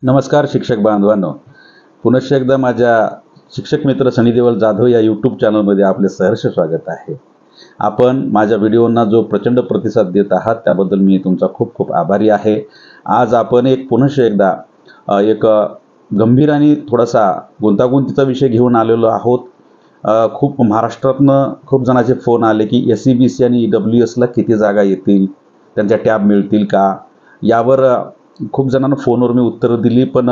नमस्कार शिक्षक बांधवांनो, पुनश्च एकदा माझ्या शिक्षक मित्र सनी देवल जाधव या यूट्यूब चॅनलमध्ये आपले सहर्ष स्वागत आहे। आपण माझ्या व्हिडिओंना जो प्रचंड प्रतिसाद देत आहात त्याबद्दल मी तुमचा खूप खूप आभारी आहे। आज आपण पुनश्च एकदा एक गंभीर आणि थोडासा गुंतागुंतीचा विषय घेऊन आलेलो आहोत। खूप महाराष्ट्रातनं खूप जणांचे फोन आले की SEBC आणि EWSला किती जागा येतील, त्यांच्या टॅब मिळतील का, यावर खूप जणांना फोनवर मी उत्तरं दिली। पण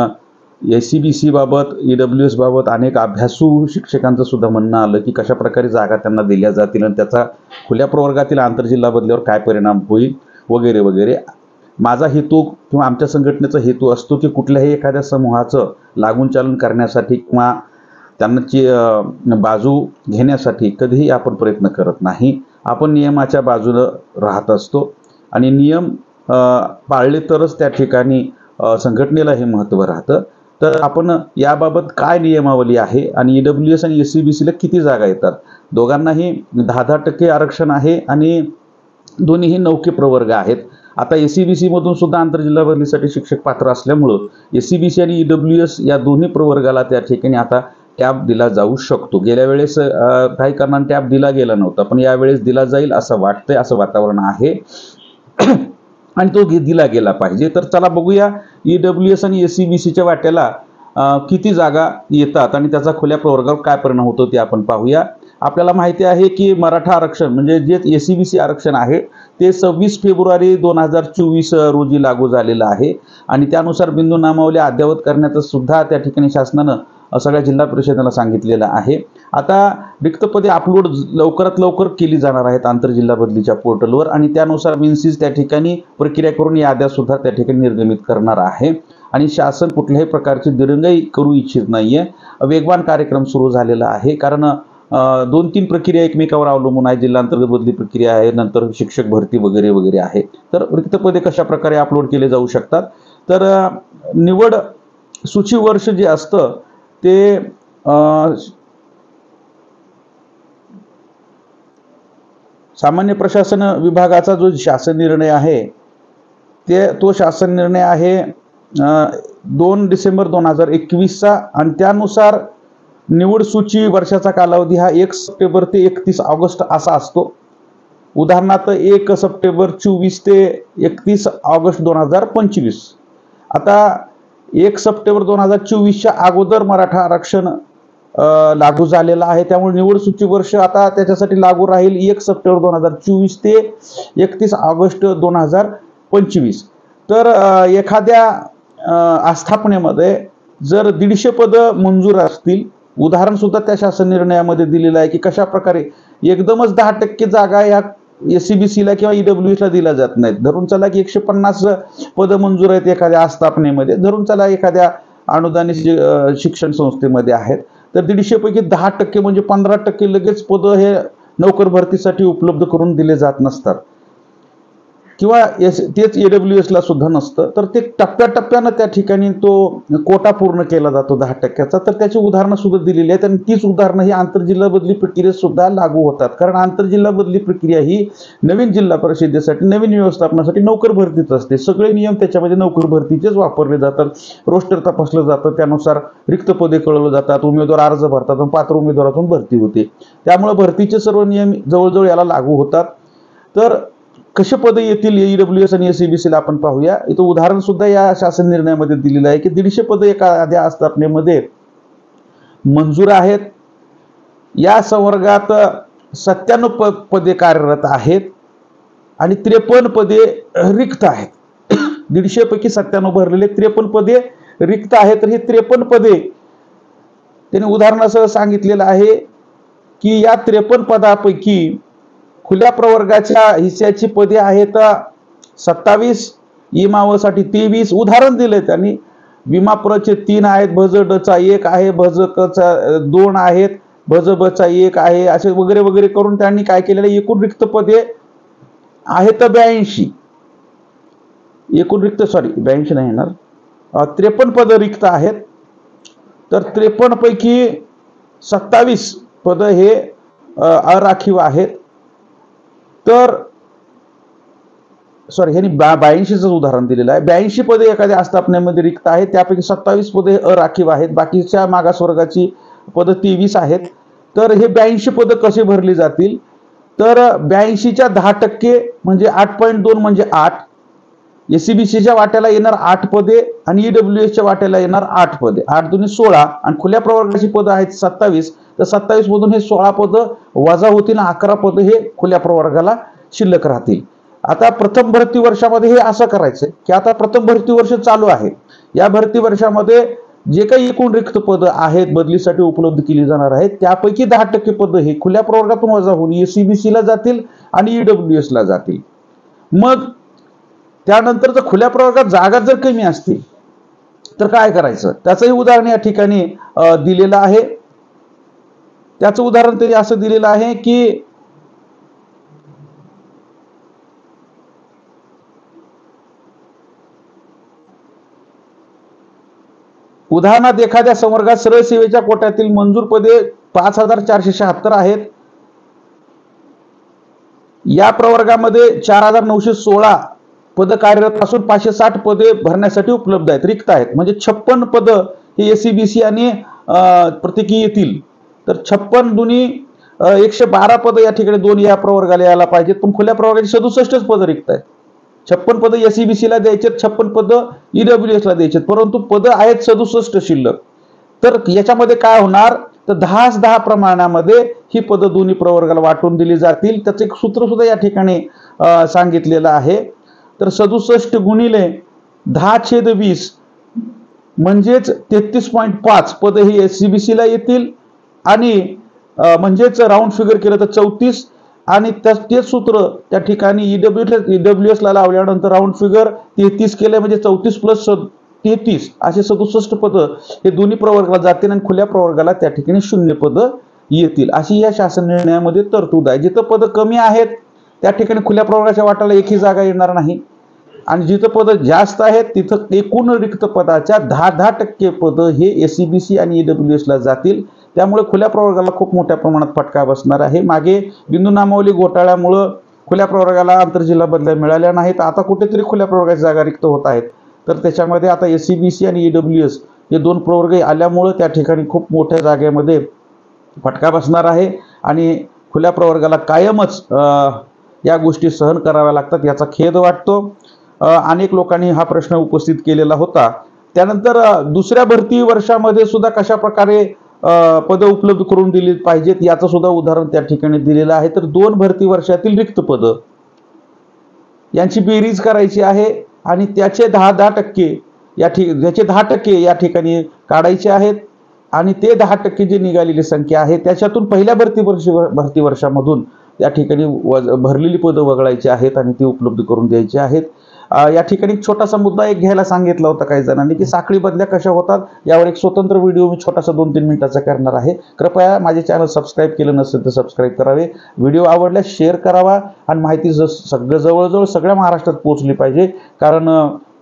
SEBC बाबत EWS बाबत अनेक अभ्यासू शिक्षकांचं सुद्धा म्हणणं आलं की कशा प्रकारे जागा त्यांना दिल्या जातील आणि त्याचा खुल्या प्रवर्गातील आंतरजिल्हा बदल्यावर काय परिणाम होईल वगैरे वगैरे। माझा हेतू किंवा आमच्या संघटनेचा हेतू असतो की कुठल्याही एखाद्या समूहाचं लागून चालन करण्यासाठी किंवा त्यांची बाजू घेण्यासाठी कधीही आपण प्रयत्न करत नाही। आपण नियमाच्या बाजूने राहत असतो आणि नियम पाळले तरच त्या ठिकाणी संघटनेला हे महत्त्व राहतं। तर आपण याबाबत काय नियमावली आहे आणि EWS आणि SEBCला किती जागा येतात, दोघांनाही 10% आरक्षण आहे आणि दोन्हीही नौके प्रवर्ग आहेत। आता SEBC मधून सुद्धा आंतरजिल्हा बदलीसाठी शिक्षक पात्र असल्यामुळे SEBC आणि EWS या दोन्ही प्रवर्गाला त्या ठिकाणी आता टॅब दिला जाऊ शकतो। गेल्या वेळेस काही कारणाने टॅब दिला गेला नव्हता, पण यावेळेस दिला जाईल असं वाटतंय, असं वातावरण आहे आणि तो दिला गेला पाहिजे। तर चला बघूया EWS आणि SEBCच्या वाट्याला किती जागा येतात आणि त्याचा खुल्या प्रवर्गावर काय परिणाम होतो ते आपण पाहूया। आपल्याला माहिती आहे की मराठा आरक्षण म्हणजे जे SEBC आरक्षण आहे ते 26 फेब्रुवारी 2024 रोजी लागू झालेलं आहे आणि त्यानुसार बिंदू नामावली अद्ययावत करण्याचं सुद्धा त्या ठिकाणी शासनानं सगळ्या जिल्हा परिषदेला सांगितलेलं आहे। आता रिक्त पदे अपलोड लवकरात लवकर केली जाणार आहेत आंतरजिल्हा बदलीच्या पोर्टलवर आणि त्यानुसार विन्सीज त्या ठिकाणी प्रक्रिया करून याद्या सुद्धा त्या ठिकाणी निर्गमित करणार आहे आणि शासन कुठल्याही प्रकारची दिरंगाई करू इच्छित नाहीये। वेगवान कार्यक्रम सुरू झालेला आहे, कारण 2-3 प्रक्रिया एकमेकावर अवलंबून आहे। जिल्हा अंतर्गत बदली प्रक्रिया आहे, नंतर शिक्षक भरती वगैरे वगैरे आहे। तर रिक्त पदे कशा प्रकारे अपलोड केले जाऊ शकतात, तर निवड सूची वर्ष जे असतं ते सामान्य प्रशासन विभागाचा जो शासन निर्णय आहे तो शासन निर्णय आहे 2 डिसेंबर 2021 चा आणि त्यानुसार निवड सूची वर्षाचा कालावधी हा 1 सप्टेंबर ते 31 ऑगस्ट असा असतो। उदाहरणार्थ 1 सप्टेंबर 24 ते 31 ऑगस्ट 2025। आता 1 सप्टेंबर 2024 च्या अगोदर मराठा आरक्षण लागू झालेलं आहे, त्यामुळे निवड सूची वर्ष आता त्याच्यासाठी लागू राहील 1 सप्टेंबर 2024 ते 31 ऑगस्ट 2025। तर एखाद्या आस्थापनेमध्ये जर 150 पद मंजूर असतील, उदाहरण सुद्धा त्या शासन निर्णयामध्ये दिलेलं आहे की कशा प्रकारे एकदमच 10% जागा या SEBCला किंवा EWSला दिल्या जात नाहीत। धरून चला की 150 पद मंजूर आहेत एखाद्या आस्थापनेमध्ये, धरून चला एखाद्या अनुदानित शिक्षण संस्थेमध्ये आहेत, तर 150 पैकी 10% म्हणजे 15% लगेच पद हे नोकर भरतीसाठी उपलब्ध करून दिले जात नसतात किंवा तेच EWSला सुद्धा नसतं। तर ते टप्प्याटप्प्यानं त्या ठिकाणी तो कोटा पूर्ण केला जातो 10%चा। तर त्याची उदाहरणं सुद्धा दिलेली आहेत आणि तीच उदाहरणं ही आंतरजिल्हा बदली प्रक्रियेत सुद्धा लागू होतात, कारण आंतरजिल्हा बदली प्रक्रिया ही नवीन जिल्हा परिषदेसाठी नवीन व्यवस्थापनासाठी नोकर भरतीच असते। सगळे नियम त्याच्यामध्ये नोकर भरतीचेच वापरले जातात। रोस्टर तपासलं जातं, त्यानुसार रिक्त पदे कळवलं जातात, उमेदवार अर्ज भरतात आणि पात्र उमेदवारातून भरती होते। त्यामुळे भरतीचे सर्व नियम जवळजवळ याला लागू होतात। तर कसे पद येतील EWS आणि SEBCला आपण पाहूया। इथं उदाहरण सुद्धा या शासन निर्णयामध्ये दिलेलं आहे की 150 पद एखाद्या आस्थापनेमध्ये मंजूर आहेत, या संवर्गात 97 पदे कार्यरत आहेत आणि 53 पदे रिक्त आहेत। 150 पैकी 97 भरलेले, 53 पदे रिक्त आहेत। तर हे 53 पदे त्यांनी उदाहरणासह सांगितलेलं आहे की या 53 पदापैकी खुल्या प्रवर्गाच्या हिस्साची पदे आहेत 27, इमावसाठी 23, उदाहरण दिले त्यांनी। विमापुराचे 3 आहेत, भजडचा 1 आहे, भजकचा 2 आहेत, भजबचा 1 आहे, असे वगैरे वगैरे करून त्यांनी काय केलेलं, एकूण रिक्त पदे आहेत 82। एकूण रिक्त 82 नाही येणार, 53 पद रिक्त आहेत। तर 53 पैकी 27 पद हे अराखीव आहेत। तर सॉरी ह्यांनी 82चं उदाहरण दिलेलं आहे. 82 पदे एखाद्या आस्थापनेमध्ये रिक्त आहेत, त्यापैकी 27 पदे अराखीव आहेत, बाकीच्या मागासवर्गाची पदं 23 आहेत. तर हे 82 पदं कशी भरली जातील, तर 82च्या 10% म्हणजे 8.2 म्हणजे 8, एससीबीसीच्या वाट्याला येणार 8 पदे आणि ईडब्ल्यूएसच्या वाट्याला येणार 8 पदे, 8 दुनी 16, आणि खुल्या प्रवर्गाची पदं आहेत 27. तर 27 मधून हे 16 पदं वजा होतील, 11 पदं हे खुल्या प्रवर्गाला शिल्लक राहतील. आता प्रथम भरती वर्षामध्ये हे असं करायचं की आता प्रथम भरती वर्ष चालू आहे, या भरती वर्षामध्ये जे काही एकूण रिक्त पदं आहेत बदलीसाठी उपलब्ध केली जाणार आहेत, त्यापैकी 10% पदं हे खुल्या प्रवर्गातून वजा होऊन एससीबीसीला जातील आणि ईडब्ल्यूएसला जातील. मग त्यानंतर जर खुल्या प्रवर्गात जागा जर कमी असतील तर काय करायचं, त्याचंही उदाहरण या ठिकाणी दिलेलं आहे. त्याचं उदाहरण तरी असं दिलेलं आहे की उदाहरणार्थ एखाद्या संवर्गात सरळ सेवेच्या कोट्यातील मंजूर पदे 5476 आहेत. या प्रवर्गामध्ये 4916 पदं कार्यरत असून 560 पदे भरण्यासाठी उपलब्ध आहेत, रिक्त आहेत. म्हणजे 56 पदं हे एससीबीसी आणि प्रत्येकी येतील. तर 56 दुनी 112 पदं या ठिकाणी 2 या प्रवर्गाला यायला पाहिजेत, पण खुल्या प्रवर्गाची 67 पदं रिक्त आहेत. 56 पदं एससीबीसीला द्यायचे, 56 पदं ईडब्ल्यूएसला द्यायचे, परंतु पदं आहेत 67 शिल्लक. तर याच्यामध्ये काय होणार, तर 10-10 प्रमाणामध्ये ही पदं दोन्ही प्रवर्गाला वाटून दिली जातील. त्याचं एक सूत्र सुद्धा या ठिकाणी सांगितलेलं आहे. तर 67 गुणिले 10/20 म्हणजेच 33.5 पदं ही एससीबीसीला येतील, आणि म्हणजेच राऊंड फिगर केलं तर 34, आणि ते सूत्र त्या ठिकाणी ईडब्ल्यूएसला लावल्यानंतर राऊंड फिगर 33 केले, म्हणजे 34 + 33 असे 67 पदं हे दोन्ही प्रवर्गाला जातील आणि खुल्या प्रवर्गाला त्या ठिकाणी 0 पदं येतील, अशी या शासन निर्णयामध्ये तरतूद आहे. जिथं पदं कमी आहेत त्या ठिकाणी खुल्या प्रवर्गाच्या वाट्याला एकही जागा येणार नाही, आणि जिथं पदं जास्त आहेत तिथं एकूण रिक्त पदाच्या 10% पदं हे एससीबीसी आणि ईडब्ल्यूएसला जातील. त्यामुळे खुल्या प्रवर्गाला खूप मोठ्या प्रमाणात फटका बसणार आहे. मागे बिंदू नामावली घोटाळ्यामुळं खुल्या प्रवर्गाला आंतरजिल्हा बदल्या मिळाल्या नाहीत, आता कुठेतरी खुल्या प्रवर्गाची जागा रिक्त होत आहेत. तर त्याच्यामध्ये आता एससीबीसी आणि ईडब्ल्यूएस हे 2 प्रवर्ग आल्यामुळं त्या ठिकाणी खूप मोठ्या जागेमध्ये फटका बसणार आहे, आणि खुल्या प्रवर्गाला कायमच या गोष्टी सहन कराव्या लागतात, याचा खेद वाटतो. अनेक लोकांनी हा प्रश्न उपस्थित केलेला होता. त्यानंतर दुसऱ्या भरती वर्षामध्ये सुद्धा कशा प्रकारे पदं उपलब्ध करून दिली पाहिजेत याचं सुद्धा उदाहरण त्या ठिकाणी दिलेलं आहे. तर 2 भरती वर्षातील रिक्त पदं यांची बेरीज करायची आहे, आणि त्याचे 10% ज्याचे 10% या ठिकाणी काढायचे आहेत, आणि ते 10% जी निघालेली संख्या आहे त्याच्यातून पहिल्या भरती वर्षामधून या ठिकाणी भरलेली पदं वगळायची आहेत आणि ती उपलब्ध करून द्यायची आहेत. या ठिकाणी छोटासा मुद्दा एक घ्यायला सांगितला होता काही जणांनी की साखळी बदल्या कशा होतात, यावर एक स्वतंत्र व्हिडिओ मी छोटासा 2-3 मिनिटाचा करणार आहे. कृपया माझे चॅनल सबस्क्राईब केलं नसेल तर सबस्क्राईब करावे, व्हिडिओ आवडल्यास शेअर करावा, आणि माहिती जवळजवळ सगळ्या महाराष्ट्रात पोहोचली पाहिजे. कारण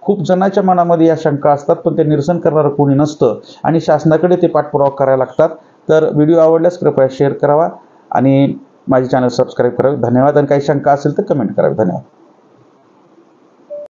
खूप जणांच्या मनामध्ये या शंका असतात, पण ते निरसन करणारं कोणी नसतं आणि शासनाकडे ते पाठपुरावा करायला लागतात. तर व्हिडिओ आवडल्यास कृपया शेअर करावा आणि माझे चॅनल सबस्क्राईब करावे. धन्यवाद. आणि काही शंका असेल तर कमेंट करावे. धन्यवाद.